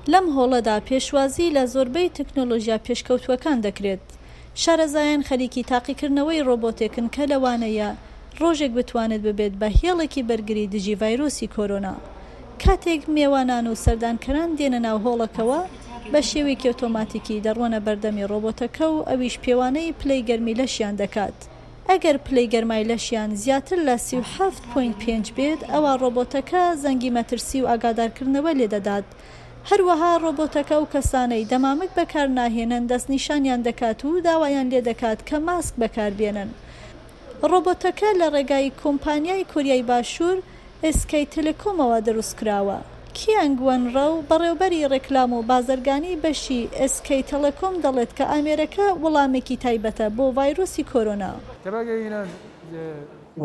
لەم هۆڵەدا پێشوازی لە زۆربەی تەکنۆلۆژیا پێشکەوتووەکان دەکرێت. شارەزایان خەریکی تاقیکردنەوەی ڕۆبۆتێکن کە لەوانەیە ڕۆژێک بتوانێت ببێت بە هێڵێکی بەرگری دژی ڤایرۆسی کۆرۆنا. کاتێک میێوانان و سەردانکەران دێنە ناو هۆڵەکەوە بە شێوەیەکی ئۆتۆماتیکی دەڕۆنە بەردەمی ڕۆبۆتەکە و ئەویش پێوانەی پلەی گەرمی لەشیان دەکات. ئەگەر پلەی گەرمای لەشیان زیاتر لە 37.5 بێت ئەوە ڕۆبۆتەکە زەنگی مەترسی و ئاگادارکردنەوە لێدەدات. هەروەها ڕۆبۆتەکە و کەسانەی دەمامک بەکار ناهێنن دەستنیشانیان دەکات و داوایان لێ دەکات کە ماسک بەکاربێنن. ڕۆبۆتەکە لە ڕێگای کۆمپانیای کۆریای باشوور ئێسکەی تەلێکۆمەوە دروستکراوە. کیانگوەنڕە و بەڕێوەبەری ڕێکلام و بازرگانی بەشی ئێسکەی تەلەکۆم دەڵێت کە ئامێرەکە وەڵامێکی تایبەتە بۆ ڤایرۆسی کۆرۆنا.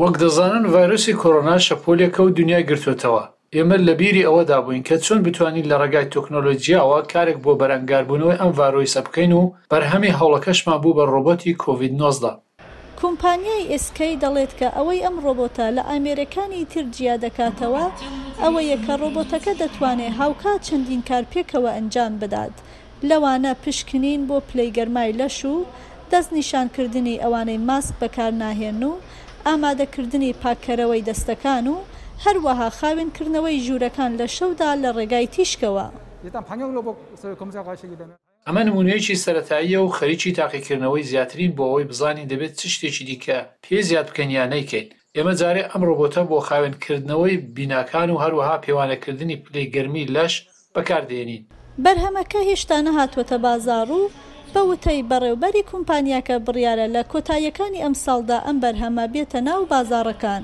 وەک دەزانن ڤایرۆسی کۆرۆنا شەپۆلێکە و دنیای گرتوێتەوە. ئێمە لە بیری ئەوەدا بووین کە چۆن بتوانین لە ڕێگای تەکنۆلۆژیاوە کارێک بۆ بەرەنگاربوونەوەی ئەم ڤایرۆسە بکەین و بەرهەمی هەوڵەکەشمان بوو بە ڕۆبۆتی کۆڤید-19. کۆمپانیای ئێسکەی دەڵێت کە ئەوەی ئەم ڕۆبۆتە لە ئامێرەکانی تر جیا دەکاتەوە ئەوەیە کە ڕۆبۆتەکە دەتوانێت هاوکات چەندین کار پێکەوە ئەنجام بدات. لەوانە پشکنین بۆ پلەی گەرمای لەش و دەستنیشانکردنی ئەوانەی ماسک بەکار ناهێن و ئامادەکردنی پاککەرەوەی دەستەکان و هەروەها خاوێنکردنەوەی ژوورەکان لە شەودا لە ڕێگای تیشکەوە. ئەمە نمونەیەکی سەرەتاییە و خەریکی تاقیکردنەوەی زیاترین بۆ ئەوەی بزانین دەبێت چ شتێکی دیکە پێ زیاد بکەین یان نەیکەین. ئێمە جارێ ئەم ڕۆبۆتە بۆ خاوێنکردنەوەی بیناکان و هەروەها پێوانەکردنی پلەی گەرمی لەش بەکاردێنین. بەرهەمەکە هێشتا نەهاتووەتە بازاڕ و بە وتەی بەڕێوەبەری کۆمپانیاکە بڕیارە لە کۆتاییەکانی ئەم ساڵدا ئەم بەرهەمە بێتە ناو بازاڕەکان.